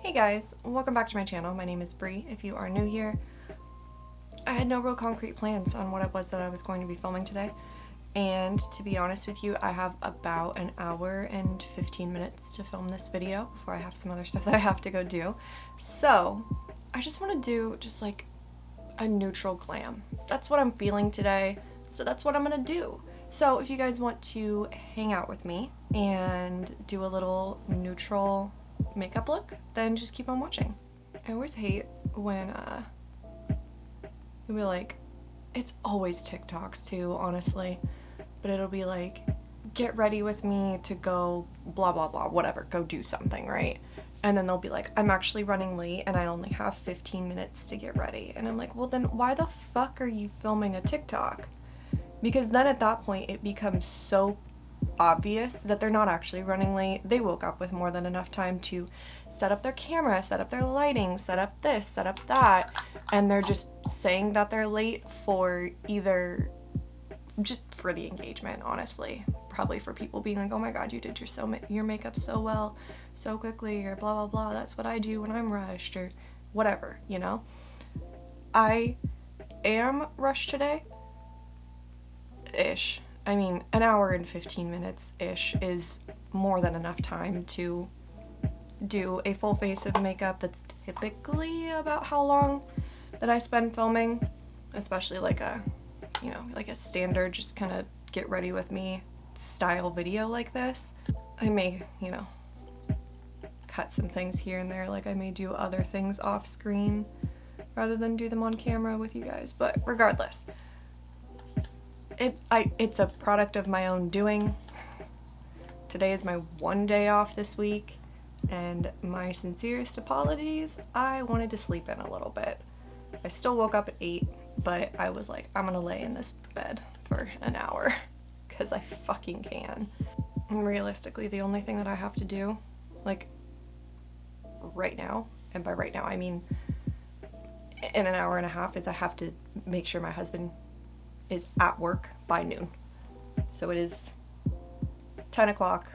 Hey guys, welcome back to my channel. My name is Bree. If you are new here, I had no real concrete plans on what it was that I was going to be filming today. And to be honest with you, I have about an hour and 15 minutes to film this video before I have some other stuff that I have to go do. So I just want to do just like a neutral glam. That's what I'm feeling today. So that's what I'm gonna do. So if you guys want to hang out with me and do a little neutral makeup look, then just keep on watching. I always hate when it'll be like, it's always TikToks too, honestly, but it'll be like, get ready with me to go blah blah blah, whatever, go do something, right? And then they'll be like, I'm actually running late and I only have 15 minutes to get ready. And I'm like, well then why the fuck are you filming a TikTok? Because then at that point it becomes so obvious that they're not actually running late. They woke up with more than enough time to set up their camera, set up their lighting, set up this, set up that, and they're just saying that they're late for either just for the engagement, honestly. Probably for people being like, oh my god, you did your makeup so well, so quickly, or blah blah blah, that's what I do when I'm rushed, or whatever, you know? I am rushed today, ish. I mean, an hour and 15 minutes-ish is more than enough time to do a full face of makeup. That's typically about how long that I spend filming, especially like a, you know, like a standard just kind of get ready with me style video like this. I may, you know, cut some things here and there, like I may do other things off screen rather than do them on camera with you guys, but regardless. It's a product of my own doing. Today is my one day off this week, and my sincerest apologies. I wanted to sleep in a little bit. I still woke up at 8, but I was like, I'm gonna lay in this bed for an hour, because I fucking can. And realistically, the only thing that I have to do, like, right now, and by right now I mean in an hour and a half, is I have to make sure my husband is at work by noon. So it is 10 o'clock.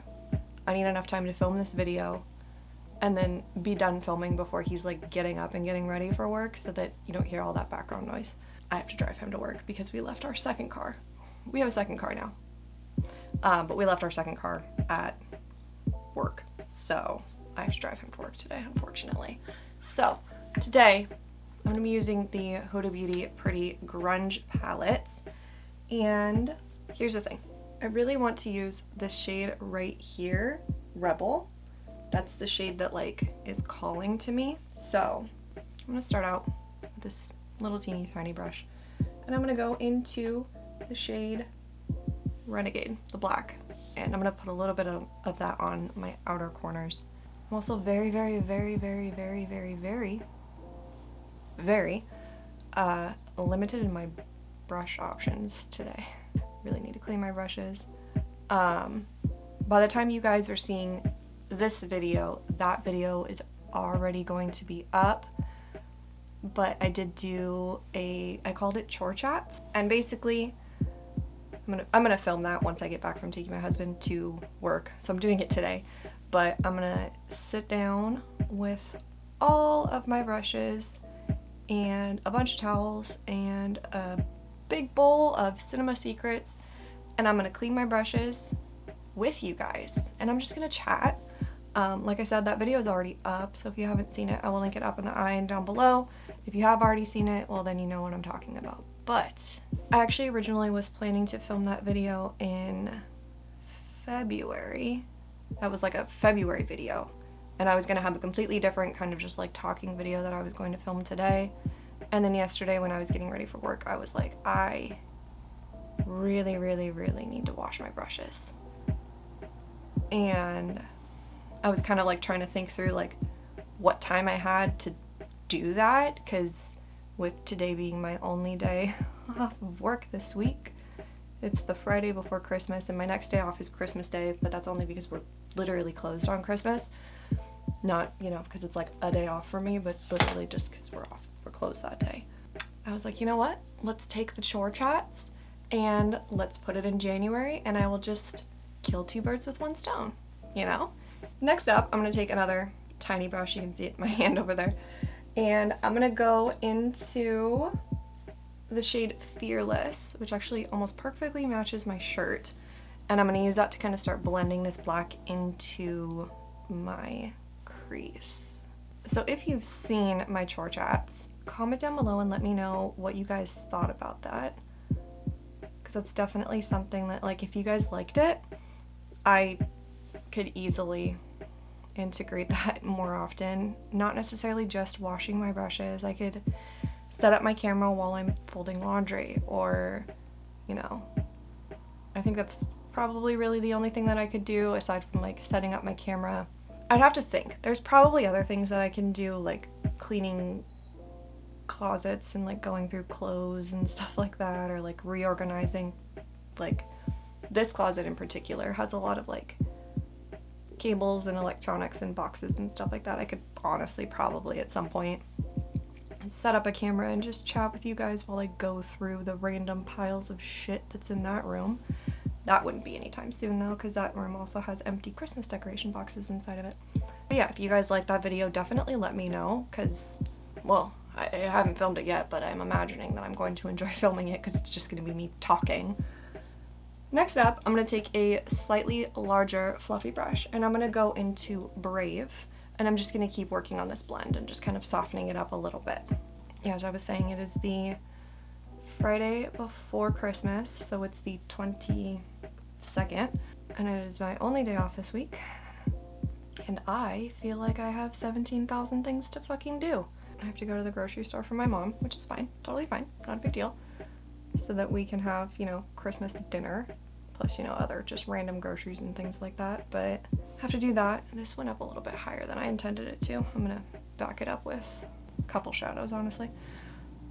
I need enough time to film this video and then be done filming before he's like getting up and getting ready for work, so that you don't hear all that background noise. I have to drive him to work because we left our second car. We have a second car now. But we left our second car at work. So I have to drive him to work today, unfortunately. So today I'm gonna be using the Huda Beauty Pretty Grunge palettes, and here's the thing. I really want to use this shade right here, Rebel. That's the shade that like is calling to me. So I'm gonna start out with this little teeny tiny brush, and I'm gonna go into the shade Renegade, the black, and I'm gonna put a little bit of that on my outer corners. I'm also very limited in my brush options today. Really need to clean my brushes. By the time you guys are seeing this video, that video is already going to be up, but I did do I called it Chore Chats, and basically I'm gonna film that once I get back from taking my husband to work, so I'm doing it today, but I'm gonna sit down with all of my brushes and a bunch of towels and a big bowl of Cinema Secrets, and I'm gonna clean my brushes with you guys, and I'm just gonna chat. Like I said, that video is already up, so if you haven't seen it, I will link it up in the eye and down below. If you have already seen it, well then you know what I'm talking about. But I actually originally was planning to film that video in February. That was like a February video. And I was going to have a completely different kind of just like talking video that I was going to film today. And then yesterday when I was getting ready for work, I was like, I really need to wash my brushes. And I was kind of like trying to think through like what time I had to do that, because with today being my only day off of work this week, it's the Friday before Christmas, and my next day off is Christmas Day, but that's only because we're literally closed on Christmas. Not, you know, because it's like a day off for me, but literally just because we're closed that day. I was like, you know what? Let's take the Chore Chats and let's put it in January, and I will just kill two birds with one stone, you know? Next up, I'm going to take another tiny brush. You can see it in my hand over there. And I'm gonna go into the shade Fearless, which actually almost perfectly matches my shirt. And I'm gonna use that to kind of start blending this black into my crease. So if you've seen my chore chats, comment down below and let me know what you guys thought about that. Because that's definitely something that, like, if you guys liked it, I could easily integrate that more often. Not necessarily just washing my brushes. I could set up my camera while I'm folding laundry, or, you know, I think that's probably really the only thing that I could do aside from like setting up my camera. I'd have to think. There's probably other things that I can do, like cleaning closets and like going through clothes and stuff like that, or like reorganizing. Like this closet in particular has a lot of like cables and electronics and boxes and stuff like that. I could honestly probably at some point set up a camera and just chat with you guys while I go through the random piles of shit that's in that room. That wouldn't be anytime soon though, because that room also has empty Christmas decoration boxes inside of it. But yeah, if you guys like that video, definitely let me know, because, well, I haven't filmed it yet, but I'm imagining that I'm going to enjoy filming it because it's just going to be me talking. Next up, I'm going to take a slightly larger fluffy brush and I'm going to go into Brave, and I'm just going to keep working on this blend and just kind of softening it up a little bit. Yeah, as I was saying, it is the Friday before Christmas, so it's the 22nd, and it is my only day off this week, and I feel like I have 17,000 things to fucking do. I have to go to the grocery store for my mom, which is fine, totally fine, not a big deal, so that we can have, you know, Christmas dinner, plus, you know, other just random groceries and things like that, but I have to do that. This went up a little bit higher than I intended it to. I'm gonna back it up with a couple shadows, honestly.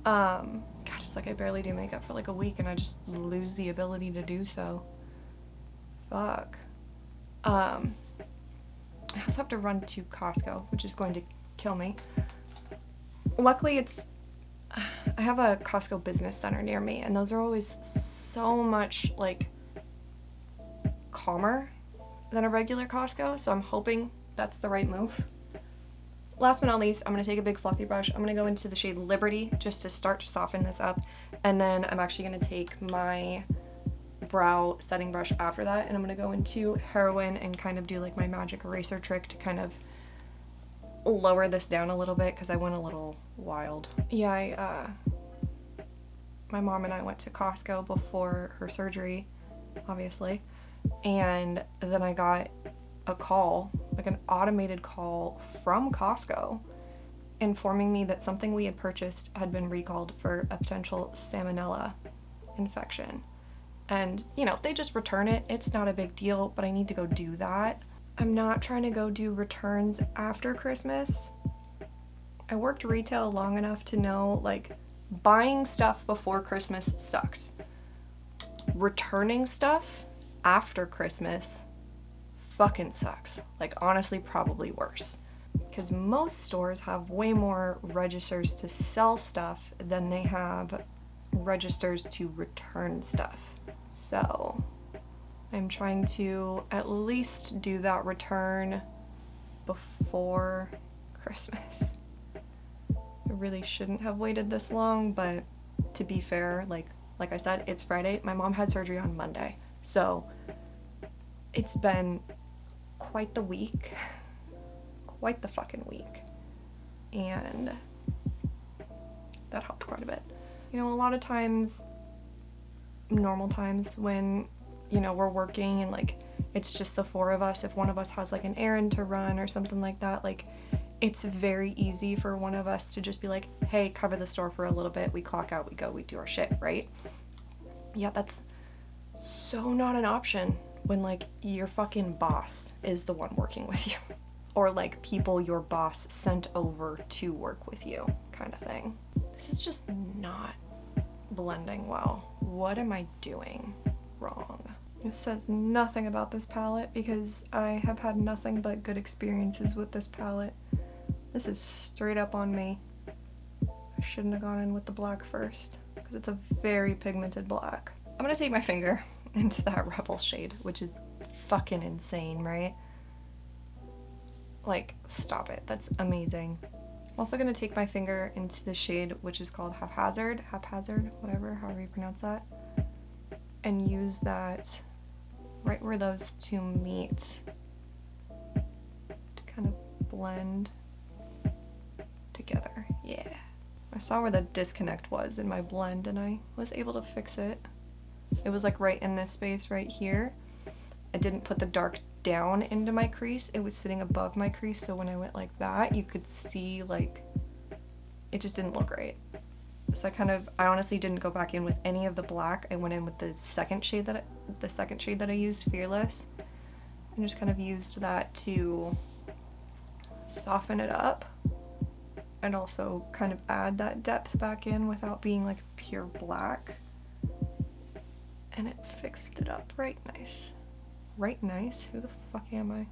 God, it's like I barely do makeup for like a week and I just lose the ability to do so. Fuck. I also have to run to Costco, which is going to kill me. Luckily, I have a Costco business center near me, and those are always so much, like, calmer than a regular Costco, so I'm hoping that's the right move. Last but not least, I'm going to take a big fluffy brush. I'm going to go into the shade Liberty just to start to soften this up, and then I'm actually going to take my brow setting brush after that, and I'm going to go into Heroin and kind of do like my magic eraser trick to kind of lower this down a little bit because I went a little wild. Yeah, my mom and I went to Costco before her surgery, obviously, and then I got a call, like an automated call from Costco, informing me that something we had purchased had been recalled for a potential salmonella infection. And, you know, they just return it. It's not a big deal, but I need to go do that. I'm not trying to go do returns after Christmas. I worked retail long enough to know, like, buying stuff before Christmas sucks. Returning stuff after Christmas fucking sucks. Like, honestly, probably worse. Because most stores have way more registers to sell stuff than they have registers to return stuff. So I'm trying to at least do that return before Christmas. I really shouldn't have waited this long, but to be fair, like I said, it's Friday. My mom had surgery on Monday, so it's been quite the week. Quite the fucking week. And that helped quite a bit. You know, a lot of times, normal times when, you know, we're working and like it's just the four of us, if one of us has like an errand to run or something like that, like it's very easy for one of us to just be like, hey, cover the store for a little bit, we clock out, we go, we do our shit, right? Yeah, that's so not an option when like your fucking boss is the one working with you, or like people your boss sent over to work with you, kind of thing. This is just not blending well. What am I doing wrong? It says nothing about this palette because I have had nothing but good experiences with this palette. This is straight up on me. I shouldn't have gone in with the black first because it's a very pigmented black. I'm gonna take my finger into that Rebel shade, which is fucking insane, right? Like, stop it. That's amazing. I'm also going to take my finger into the shade, which is called Haphazard, whatever, however you pronounce that, and use that right where those two meet to kind of blend together. Yeah. I saw where the disconnect was in my blend and I was able to fix it. It was like right in this space right here. I didn't put the dark down into my crease. It was sitting above my crease, so when I went like that, you could see like it just didn't look right. So I honestly didn't go back in with any of the black. I went in with the second shade that I used, Fearless, and just kind of used that to soften it up and also kind of add that depth back in without being like pure black. And it fixed it up right nice. Right nice? Who the fuck am I?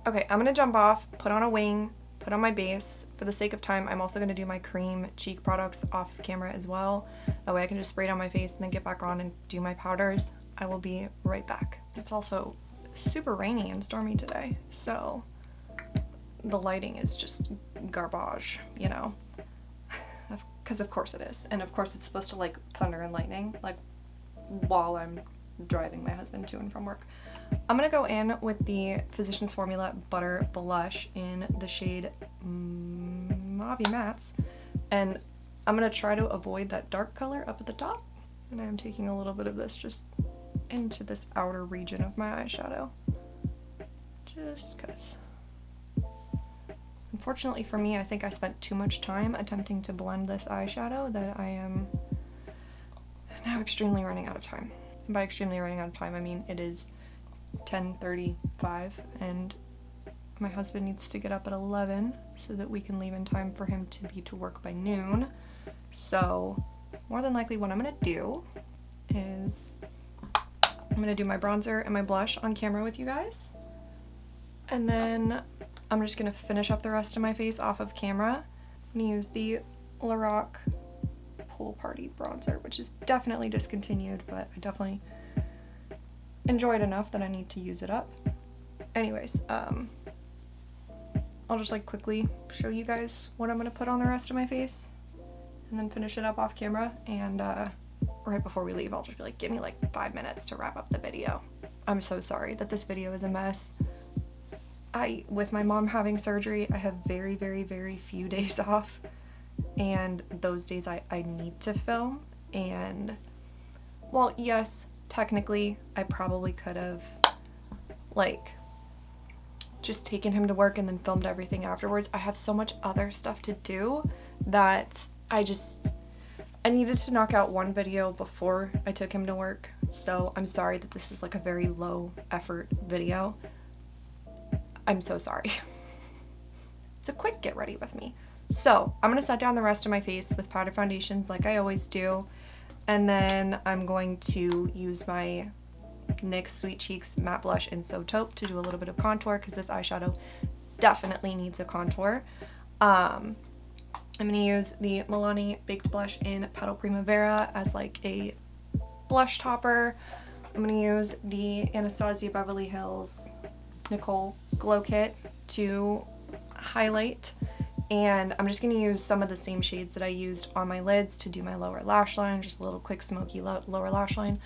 Okay, I'm gonna jump off, put on a wing, put on my base. For the sake of time, I'm also gonna do my cream cheek products off camera as well. That way I can just spray it on my face and then get back on and do my powders. I will be right back. It's also super rainy and stormy today, so the lighting is just garbage, you know? Because of course it is. And of course it's supposed to like thunder and lightning, like while I'm driving my husband to and from work. I'm gonna go in with the Physicians Formula Butter Blush in the shade Mauve Mattes, and I'm gonna try to avoid that dark color up at the top, and I'm taking a little bit of this just into this outer region of my eyeshadow, just cause. Unfortunately for me, I think I spent too much time attempting to blend this eyeshadow that I am now extremely running out of time. And by extremely running out of time, I mean it is 10:35 and my husband needs to get up at 11 so that we can leave in time for him to be to work by noon. So more than likely what I'm gonna do is I'm gonna do my bronzer and my blush on camera with you guys, and then I'm just gonna finish up the rest of my face off of camera. I'm gonna use the Lorac Pool Party bronzer, which is definitely discontinued, but I definitely enjoy it enough that I need to use it up. Anyways, I'll just like quickly show you guys what I'm gonna put on the rest of my face and then finish it up off camera, and right before we leave I'll just be like, give me like 5 minutes to wrap up the video. I'm so sorry that this video is a mess. With my mom having surgery, I have very, very, very few days off, and those days I need to film, and well, yes, technically I probably could have like just taken him to work and then filmed everything afterwards. I have so much other stuff to do that I needed to knock out one video before I took him to work, so I'm sorry that this is like a very low effort video. I'm so sorry. It's a quick get ready with me. So I'm gonna set down the rest of my face with powder foundations like I always do, and then I'm going to use my NYX Sweet Cheeks matte blush in So Taupe to do a little bit of contour, because this eyeshadow definitely needs a contour. I'm gonna use the Milani Baked Blush in Petal Primavera as like a blush topper. I'm gonna use the Anastasia Beverly Hills Nicole Glow Kit to highlight, and I'm just going to use some of the same shades that I used on my lids to do my lower lash line, just a little quick smoky lower lash line.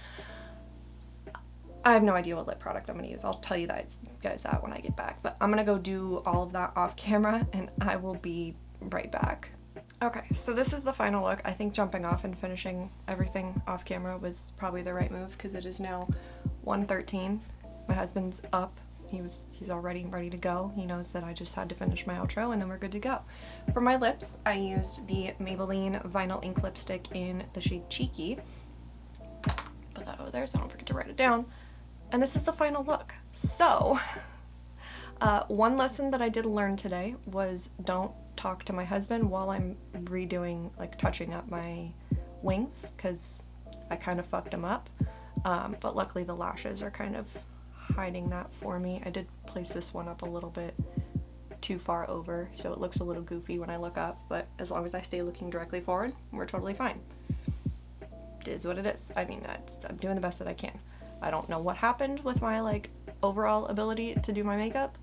I have no idea what lip product I'm going to use. I'll tell you guys that when I get back, but I'm going to go do all of that off camera and I will be right back. Okay, so this is the final look. I think jumping off and finishing everything off camera was probably the right move, because it is now 1:13. My husband's up. He's already ready to go. He knows that I just had to finish my outro and then we're good to go. For my lips, I used the Maybelline Vinyl Ink Lipstick in the shade Cheeky. Put that over there so I don't forget to write it down. And this is the final look. So, one lesson that I did learn today was don't talk to my husband while I'm redoing, like touching up my wings, because I kind of fucked them up. But luckily the lashes are kind of hiding that for me. I did place this one up a little bit too far over, so it looks a little goofy when I look up, but as long as I stay looking directly forward, we're totally fine. It is what it is. I mean, I'm doing the best that I can. I don't know what happened with my like overall ability to do my makeup,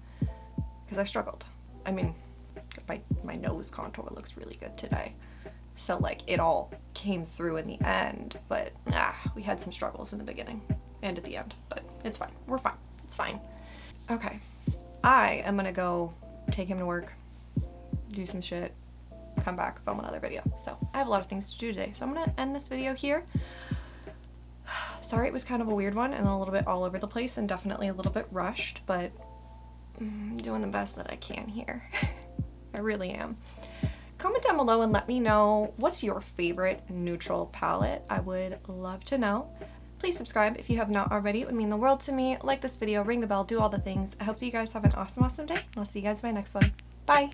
because I struggled. I mean, my nose contour looks really good today. So like it all came through in the end, but we had some struggles in the beginning and at the end, but it's fine. We're fine. It's fine. Okay. I am gonna go take him to work, do some shit, come back, film another video. So I have a lot of things to do today. So I'm gonna end this video here. Sorry it was kind of a weird one and a little bit all over the place and definitely a little bit rushed, but I'm doing the best that I can here. I really am. Comment down below and let me know what's your favorite neutral palette. I would love to know. Please subscribe if you have not already. It would mean the world to me. Like this video, ring the bell, do all the things. I hope that you guys have an awesome, awesome day. I'll see you guys in my next one. Bye.